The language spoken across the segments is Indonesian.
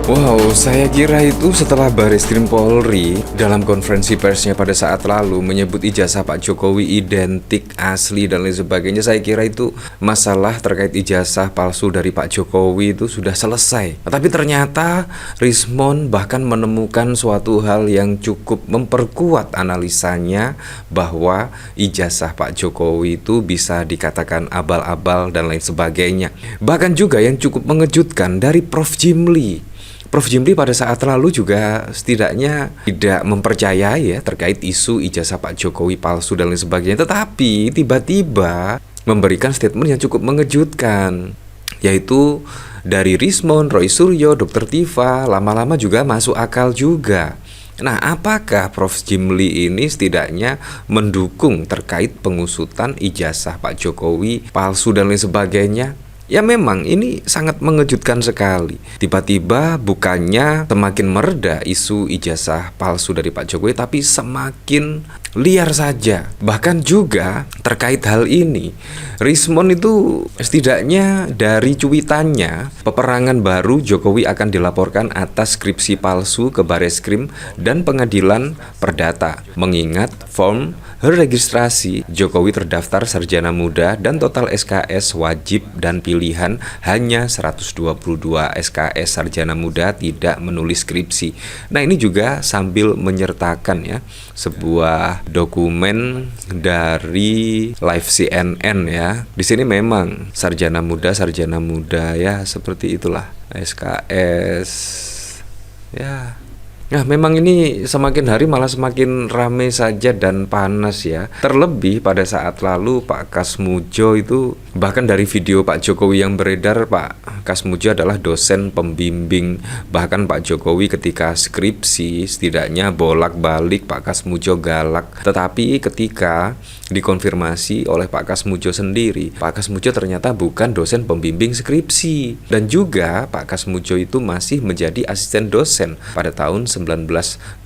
Wow, saya kira itu setelah Bareskrim Polri dalam konferensi persnya pada saat lalu menyebut ijazah Pak Jokowi identik, asli, dan lain sebagainya. Saya kira itu masalah terkait ijazah palsu dari Pak Jokowi itu sudah selesai. Tapi ternyata Rismon bahkan menemukan suatu hal yang cukup memperkuat analisanya bahwa ijazah Pak Jokowi itu bisa dikatakan abal-abal dan lain sebagainya. Bahkan juga yang cukup mengejutkan dari Prof. Jimli. Prof. Jimli pada saat lalu juga setidaknya tidak mempercayai ya terkait isu ijazah Pak Jokowi palsu dan lain sebagainya. Tetapi tiba-tiba memberikan statement yang cukup mengejutkan, yaitu dari Rismon, Roy Suryo, Dr. Tiva, lama-lama juga masuk akal juga. Nah, apakah Prof. Jimli ini setidaknya mendukung terkait pengusutan ijazah Pak Jokowi palsu dan lain sebagainya? Ya memang ini sangat mengejutkan sekali. Tiba-tiba bukannya semakin mereda isu ijazah palsu dari Pak Jokowi, tapi semakin liar saja. Bahkan juga terkait hal ini, Rismon itu setidaknya dari cuitannya, peperangan baru Jokowi akan dilaporkan atas skripsi palsu ke Bareskrim dan Pengadilan Perdata. Mengingat form registrasi Jokowi terdaftar sarjana muda dan total SKS wajib dan pilihan hanya 122 SKS sarjana muda, tidak menulis skripsi. Nah, ini juga sambil menyertakan ya sebuah dokumen dari live CNN ya. Di sini memang sarjana muda ya, seperti itulah SKS ya. Nah, memang ini semakin hari malah semakin ramai saja dan panas ya. Terlebih pada saat lalu Pak Kasmujo itu, bahkan dari video Pak Jokowi yang beredar, Pak Kasmujo adalah dosen pembimbing. Bahkan Pak Jokowi ketika skripsi setidaknya bolak-balik Pak Kasmujo galak. Tetapi ketika dikonfirmasi oleh Pak Kasmujo sendiri, Pak Kasmujo ternyata bukan dosen pembimbing skripsi. Dan juga Pak Kasmujo itu masih menjadi asisten dosen pada tahun 1980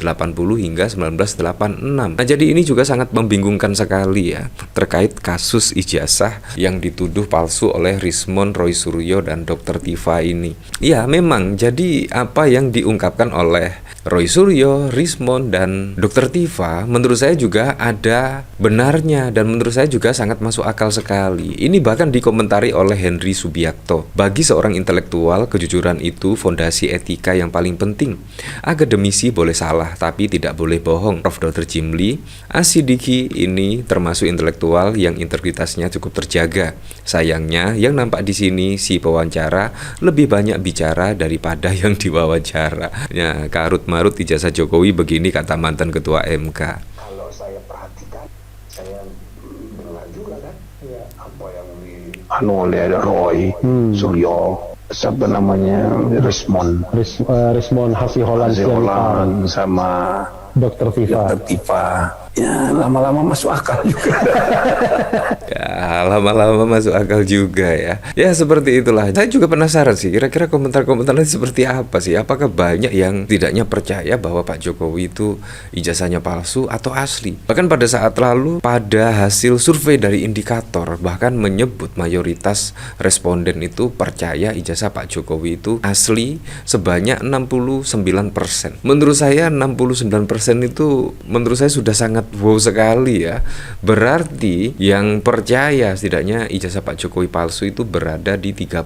hingga 1986. Nah, jadi ini juga sangat membingungkan sekali ya terkait kasus ijazah yang dituduh palsu oleh Rismon, Roy Suryo, dan Dr. Tiva ini. Ya, memang jadi apa yang diungkapkan oleh Roy Suryo, Rismon, dan Dr. Tiva menurut saya juga ada benarnya dan menurut saya juga sangat masuk akal sekali. Ini bahkan dikomentari oleh Henry Subiakto. Bagi seorang intelektual, kejujuran itu fondasi etika yang paling penting. Akademisi boleh salah, tapi tidak boleh bohong. Prof. Dr. Jimli Asidiki ini termasuk intelektual yang integritasnya cukup terjaga. Sayangnya, yang nampak di sini si pewawancara lebih banyak bicara daripada yang diwawancara. Ya, karut marut ijazah Jokowi begini, kata mantan ketua MK. Kalau saya perhatikan, saya dengar juga kan, ya, apa yang oleh Roy Suryo, siapa namanya, Rismon Hasiholan sama Dr. Tiva. Ya, lama-lama masuk akal juga. Ya, lama-lama masuk akal juga ya. Ya, seperti itulah. Saya juga penasaran sih, kira-kira komentar-komentarnya seperti apa sih? Apakah banyak yang tidaknya percaya bahwa Pak Jokowi itu ijazahnya palsu atau asli? Bahkan pada saat lalu, pada hasil survei dari Indikator, bahkan menyebut mayoritas responden itu percaya ijazah Pak Jokowi itu asli sebanyak 69%. Menurut saya 69% itu menurut saya sudah sangat wow sekali ya. Berarti yang percaya setidaknya ijazah Pak Jokowi palsu itu berada di 31%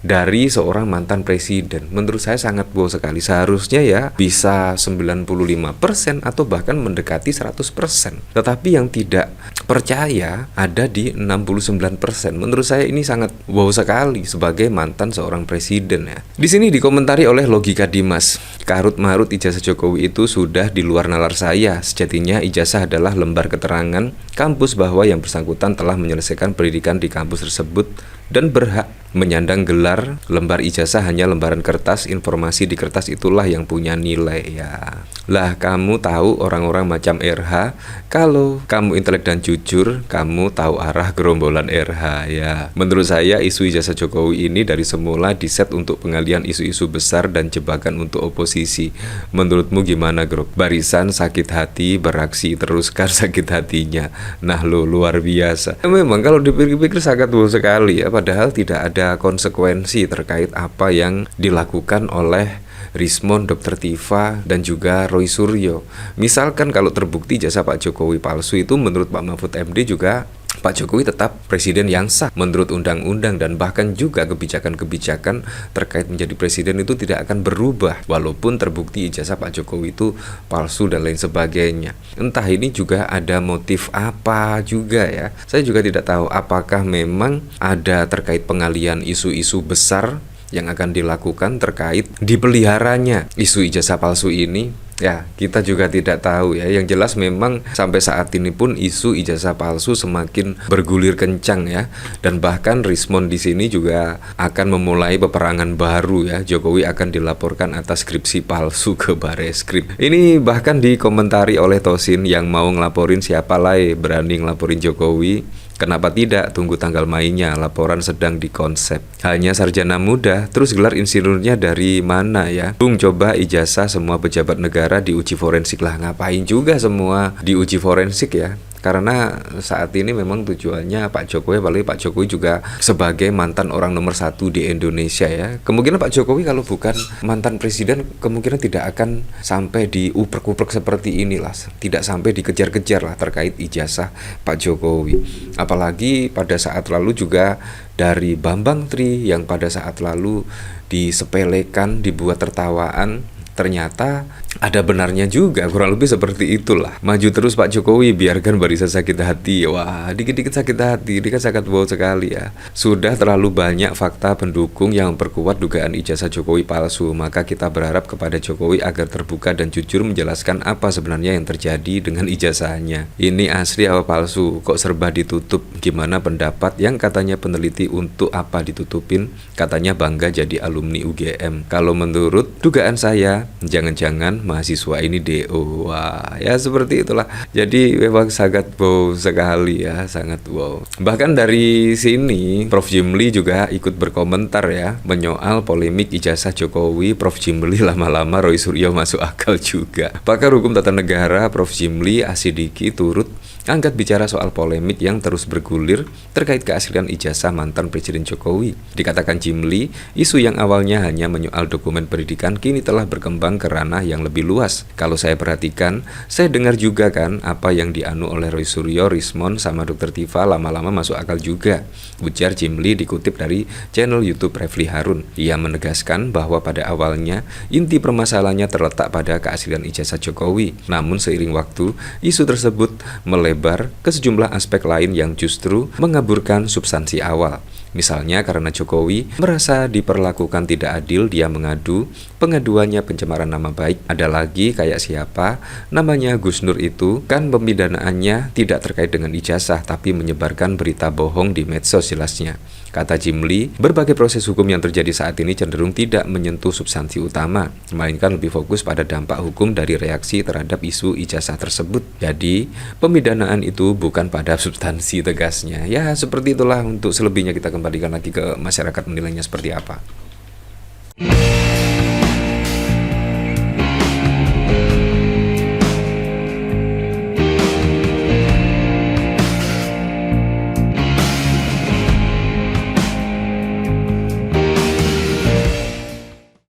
dari seorang mantan presiden. Menurut saya sangat wow sekali. Seharusnya ya bisa 95% atau bahkan mendekati 100%. Tetapi yang tidak percaya ada di 69%. Menurut saya ini sangat wow sekali sebagai mantan seorang presiden ya. Di sini dikomentari oleh Logika Dimas, karut marut ijazah Jokowi itu sudah di luar nalar saya. Sejatinya ijazah adalah lembar keterangan kampus bahwa yang bersangkutan telah menyelesaikan pendidikan di kampus tersebut dan berhak menyandang gelar. Lembar ijazah hanya lembaran kertas, informasi di kertas itulah yang punya nilai ya. Lah, kamu tahu orang-orang macam RH, kalau kamu intelek dan jujur, kamu tahu arah gerombolan RH ya. Menurut saya isu ijazah Jokowi ini dari semula diset untuk pengalian isu-isu besar dan jebakan untuk oposisi. Menurutmu gimana, Grok? Barisan sakit hati lagi beraksi teruskan sakit hatinya. Nah lo luar biasa. Memang kalau dipikir-pikir sangat wow sekali ya, padahal tidak ada konsekuensi terkait apa yang dilakukan oleh Rismond, Dr. Tifa, dan juga Roy Suryo. Misalkan kalau terbukti jasa Pak Jokowi palsu, itu menurut Pak Mahfud MD juga Pak Jokowi tetap presiden yang sah menurut undang-undang, dan bahkan juga kebijakan-kebijakan terkait menjadi presiden itu tidak akan berubah walaupun terbukti ijazah Pak Jokowi itu palsu dan lain sebagainya. Entah ini juga ada motif apa juga ya. Saya juga tidak tahu apakah memang ada terkait pengalian isu-isu besar yang akan dilakukan terkait dipeliharanya isu ijazah palsu ini. Ya, kita juga tidak tahu ya. Yang jelas memang sampai saat ini pun isu ijazah palsu semakin bergulir kencang ya. Dan bahkan Rismond di sini juga akan memulai peperangan baru ya. Jokowi akan dilaporkan atas skripsi palsu ke Bareskrim. Ini bahkan dikomentari oleh Tosin yang mau ngelaporin siapa lah berani ngelaporin Jokowi. Kenapa tidak? Tunggu tanggal mainnya, laporan sedang dikonsep. Hanya sarjana muda, terus gelar insinyurnya dari mana ya? Bung, coba ijazah semua pejabat negara diuji forensik lah. Ngapain juga semua diuji forensik ya? Karena saat ini memang tujuannya Pak Jokowi, apalagi Pak Jokowi juga sebagai mantan orang nomor 1 di Indonesia ya. Kemungkinan Pak Jokowi kalau bukan mantan presiden, kemungkinan tidak akan sampai diuprek-uprek seperti inilah. Tidak sampai dikejar-kejar lah terkait ijazah Pak Jokowi. Apalagi pada saat lalu juga dari Bambang Tri yang pada saat lalu disepelekan, dibuat tertawaan, ternyata ada benarnya juga, kurang lebih seperti itulah. Maju terus Pak Jokowi, biarkan barisan sakit hati. Wah, dikit-dikit sakit hati, ini kan sangat wow sekali ya. Sudah terlalu banyak fakta pendukung yang memperkuat dugaan ijazah Jokowi palsu. Maka kita berharap kepada Jokowi agar terbuka dan jujur menjelaskan apa sebenarnya yang terjadi dengan ijazahnya. Ini asli apa palsu? Kok serba ditutup? Gimana pendapat yang katanya peneliti, untuk apa ditutupin? Katanya bangga jadi alumni UGM. Kalau menurut dugaan saya, jangan-jangan mahasiswa ini DO. Wah, ya seperti itulah. Jadi memang sangat wow sekali ya, sangat wow. Bahkan dari sini Prof. Jimli juga ikut berkomentar ya, menyoal polemik ijazah Jokowi. Prof. Jimli lama-lama Roy Suryo masuk akal juga. Pakar hukum tata negara Prof. Jimli Asidiki turut angkat bicara soal polemik yang terus bergulir terkait keaslian ijazah mantan Presiden Jokowi. Dikatakan Jimli, isu yang awalnya hanya menyoal dokumen pendidikan kini telah berkembang ke ranah yang lebih luas. Kalau saya perhatikan, saya dengar juga kan apa yang dianu oleh Roy Suryo, Rismond, sama Dr. Tifa lama-lama masuk akal juga. Ujar Jimli dikutip dari channel YouTube Refli Harun. Ia menegaskan bahwa pada awalnya inti permasalahannya terletak pada keaslian ijazah Jokowi. Namun seiring waktu, isu tersebut melebar ke sejumlah aspek lain yang justru mengaburkan substansi awal. Misalnya karena Jokowi merasa diperlakukan tidak adil, dia mengadu, pengaduannya pencemaran nama baik. Ada lagi kayak siapa, namanya Gus Nur itu, kan pemidanaannya tidak terkait dengan ijazah, tapi menyebarkan berita bohong di medsos jelasnya. Kata Jimli, berbagai proses hukum yang terjadi saat ini cenderung tidak menyentuh substansi utama, melainkan lebih fokus pada dampak hukum dari reaksi terhadap isu ijazah tersebut. Jadi, pemidanaan itu bukan pada substansi, tegasnya. Ya, seperti itulah. Untuk selebihnya kita kembalikan lagi ke masyarakat menilainya seperti apa.